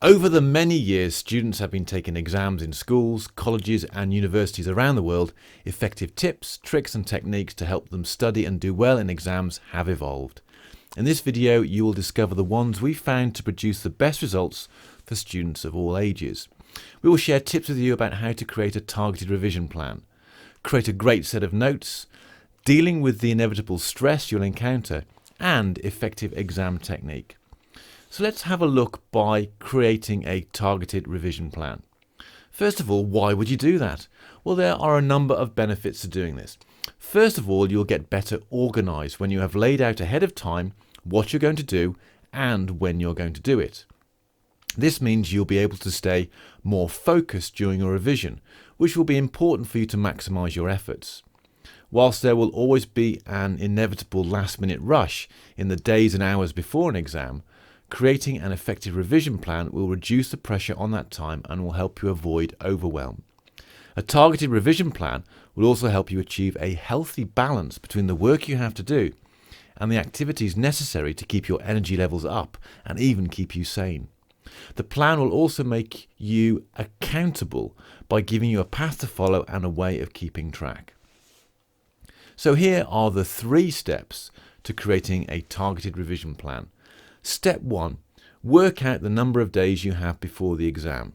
Over the many years students have been taking exams in schools, colleges and universities around the world, effective tips, tricks and techniques to help them study and do well in exams have evolved. In this video you will discover the ones we found to produce the best results for students of all ages. We will share tips with you about how to create a targeted revision plan, create a great set of notes, dealing with the inevitable stress you'll encounter, and effective exam technique. So let's have a look by creating a targeted revision plan. First of all, why would you do that? Well, there are a number of benefits to doing this. First of all, you'll get better organized when you have laid out ahead of time what you're going to do and when you're going to do it. This means you'll be able to stay more focused during your revision, which will be important for you to maximize your efforts. Whilst there will always be an inevitable last-minute rush in the days and hours before an exam, creating an effective revision plan will reduce the pressure on that time and will help you avoid overwhelm. A targeted revision plan will also help you achieve a healthy balance between the work you have to do and the activities necessary to keep your energy levels up and even keep you sane. The plan will also make you accountable by giving you a path to follow and a way of keeping track. So here are the 3 steps to creating a targeted revision plan. Step 1. Work out the number of days you have before the exam.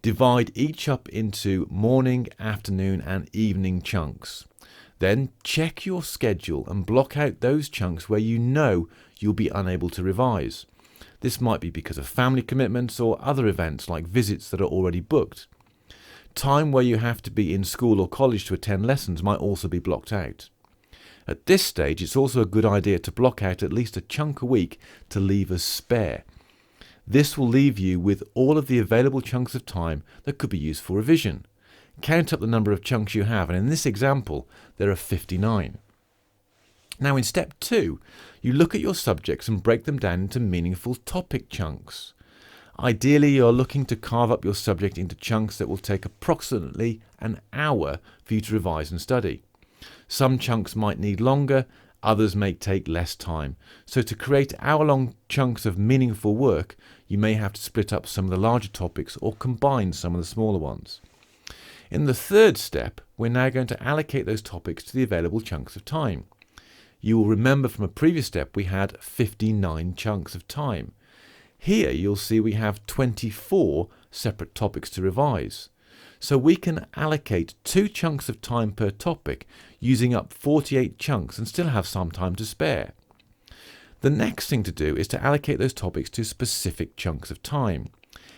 Divide each up into morning, afternoon and evening chunks. Then check your schedule and block out those chunks where you know you'll be unable to revise. This might be because of family commitments or other events like visits that are already booked. Time where you have to be in school or college to attend lessons might also be blocked out. At this stage, it's also a good idea to block out at least a chunk a week to leave as spare. This will leave you with all of the available chunks of time that could be used for revision. Count up the number of chunks you have, and in this example, there are 59. Now in step 2, you look at your subjects and break them down into meaningful topic chunks. Ideally, you're looking to carve up your subject into chunks that will take approximately an hour for you to revise and study. Some chunks might need longer, others may take less time. So to create hour-long chunks of meaningful work, you may have to split up some of the larger topics or combine some of the smaller ones. In the 3rd step, we're now going to allocate those topics to the available chunks of time. You will remember from a previous step we had 59 chunks of time. Here you'll see we have 24 separate topics to revise. So we can allocate 2 chunks of time per topic, using up 48 chunks and still have some time to spare. The next thing to do is to allocate those topics to specific chunks of time.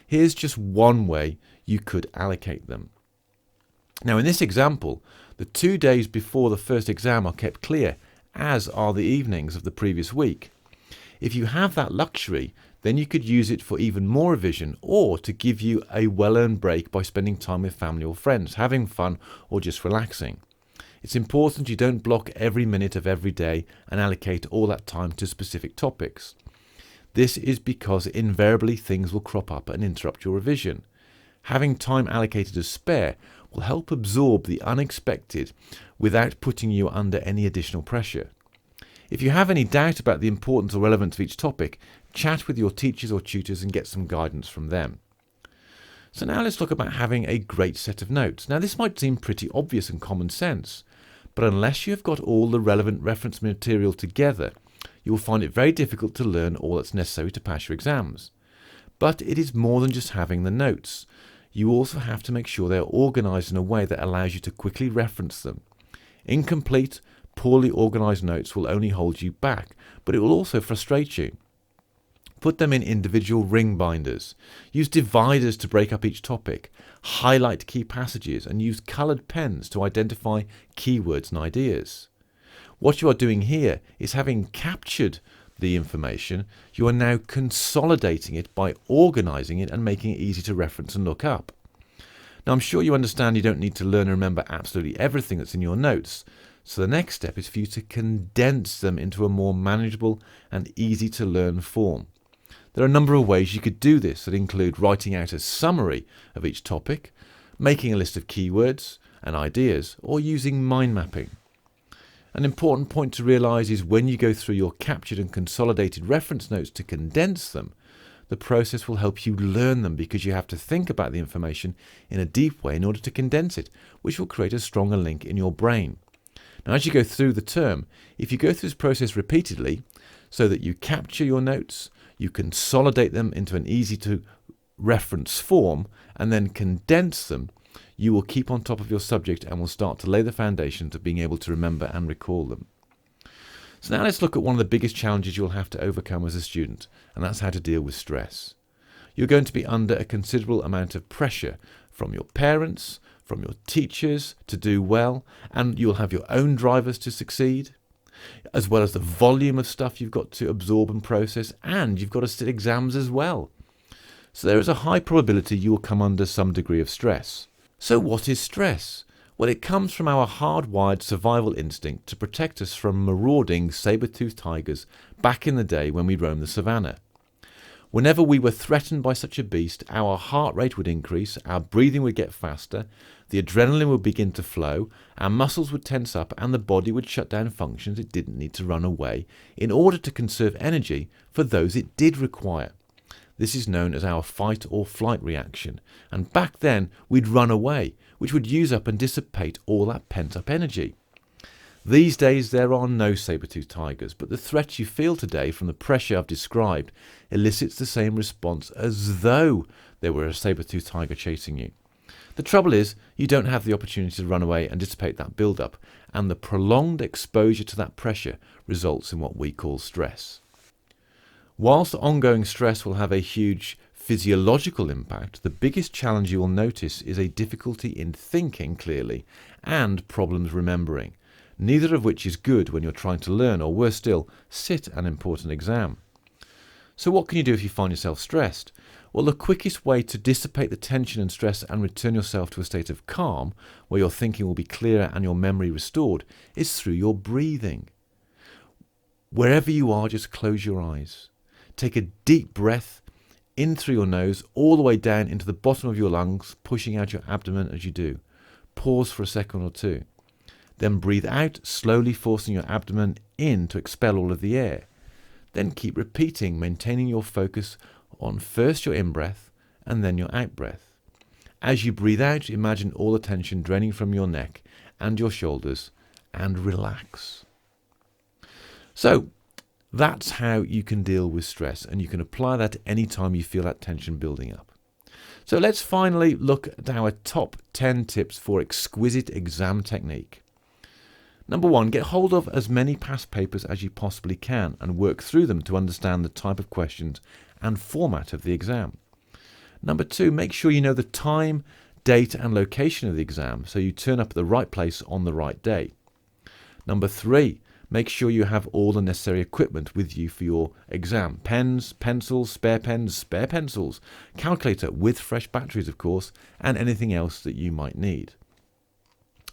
Here's just one way you could allocate them. Now in this example, the 2 days before the first exam are kept clear, as are the evenings of the previous week. If you have that luxury, then you could use it for even more revision or to give you a well-earned break by spending time with family or friends, having fun or just relaxing. It's important you don't block every minute of every day and allocate all that time to specific topics. This is because invariably things will crop up and interrupt your revision. Having time allocated as spare will help absorb the unexpected without putting you under any additional pressure. If you have any doubt about the importance or relevance of each topic, chat with your teachers or tutors and get some guidance from them. So now let's look about having a great set of notes. Now this might seem pretty obvious and common sense, but unless you have got all the relevant reference material together, you will find it very difficult to learn all that's necessary to pass your exams. But it is more than just having the notes. You also have to make sure they are organised in a way that allows you to quickly reference them. Incomplete, poorly organised notes will only hold you back, but it will also frustrate you. Put them in individual ring binders. Use dividers to break up each topic. Highlight key passages and use coloured pens to identify keywords and ideas. What you are doing here is, having captured the information, you are now consolidating it by organising it and making it easy to reference and look up. Now I'm sure you understand you don't need to learn and remember absolutely everything that's in your notes. So the next step is for you to condense them into a more manageable and easy to learn form. There are a number of ways you could do this that include writing out a summary of each topic, making a list of keywords and ideas, or using mind mapping. An important point to realise is when you go through your captured and consolidated reference notes to condense them, the process will help you learn them because you have to think about the information in a deep way in order to condense it, which will create a stronger link in your brain. Now, as you go through the term, if you go through this process repeatedly so that you capture your notes, you consolidate them into an easy to reference form and then condense them, you will keep on top of your subject and will start to lay the foundations of being able to remember and recall them. So now let's look at one of the biggest challenges you'll have to overcome as a student, and that's how to deal with stress. You're going to be under a considerable amount of pressure from your parents, from your teachers to do well, and you'll have your own drivers to succeed, as well as the volume of stuff you've got to absorb and process, and you've got to sit exams as well. So there is a high probability you will come under some degree of stress. So what is stress? Well, it comes from our hardwired survival instinct to protect us from marauding saber-toothed tigers back in the day when we roamed the savannah. Whenever we were threatened by such a beast, our heart rate would increase, our breathing would get faster, the adrenaline would begin to flow, our muscles would tense up, and the body would shut down functions it didn't need to run away in order to conserve energy for those it did require. This is known as our fight or flight reaction, and back then we'd run away, which would use up and dissipate all that pent-up energy. These days there are no saber-toothed tigers, but the threat you feel today from the pressure I've described elicits the same response as though there were a saber-toothed tiger chasing you. The trouble is, you don't have the opportunity to run away and dissipate that build-up, and the prolonged exposure to that pressure results in what we call stress. Whilst ongoing stress will have a huge physiological impact, the biggest challenge you will notice is a difficulty in thinking clearly and problems remembering, neither of which is good when you're trying to learn or, worse still, sit an important exam. So what can you do if you find yourself stressed? Well, the quickest way to dissipate the tension and stress and return yourself to a state of calm, where your thinking will be clearer and your memory restored, is through your breathing. Wherever you are, just close your eyes. Take a deep breath in through your nose, all the way down into the bottom of your lungs, pushing out your abdomen as you do. Pause for a second or two. Then breathe out, slowly forcing your abdomen in to expel all of the air. Then keep repeating, maintaining your focus on first your in-breath and then your out-breath. As you breathe out, imagine all the tension draining from your neck and your shoulders, and relax. So, that's how you can deal with stress, and you can apply that any time you feel that tension building up. So let's finally look at our top 10 tips for exquisite exam technique. Number 1, get hold of as many past papers as you possibly can and work through them to understand the type of questions and format of the exam. Number 2, make sure you know the time, date and location of the exam so you turn up at the right place on the right day. Number 3, make sure you have all the necessary equipment with you for your exam. Pens, pencils, spare pencils, calculator with fresh batteries of course, and anything else that you might need.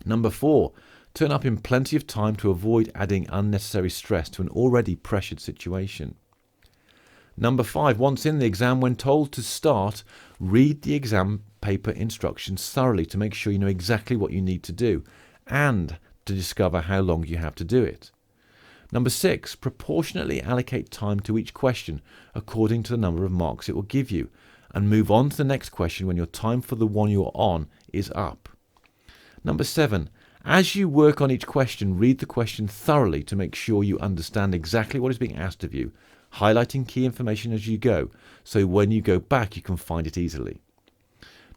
Number 4, turn up in plenty of time to avoid adding unnecessary stress to an already pressured situation. Number 5, once in the exam, when told to start, read the exam paper instructions thoroughly to make sure you know exactly what you need to do and to discover how long you have to do it. Number 6, proportionately allocate time to each question according to the number of marks it will give you, and move on to the next question when your time for the one you're on is up. Number 7, as you work on each question, read the question thoroughly to make sure you understand exactly what is being asked of you, highlighting key information as you go, so when you go back you can find it easily.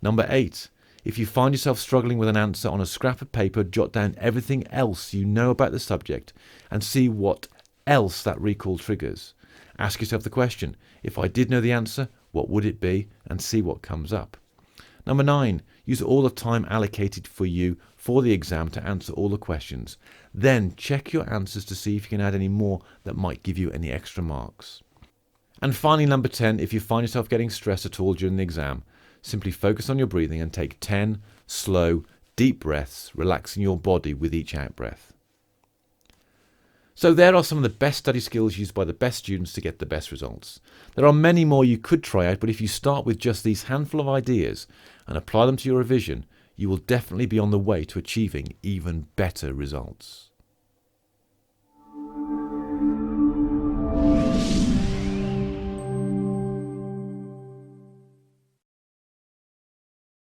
Number 8, if you find yourself struggling with an answer on a scrap of paper, jot down everything else you know about the subject and see what else that recall triggers. Ask yourself the question, if I did know the answer, what would it be? And see what comes up. Number 9, use all the time allocated for you for the exam to answer all the questions. Then check your answers to see if you can add any more that might give you any extra marks. And finally, number 10, if you find yourself getting stressed at all during the exam, simply focus on your breathing and take 10 slow, deep breaths, relaxing your body with each out-breath. So there are some of the best study skills used by the best students to get the best results. There are many more you could try out, but if you start with just these handful of ideas and apply them to your revision, you will definitely be on the way to achieving even better results.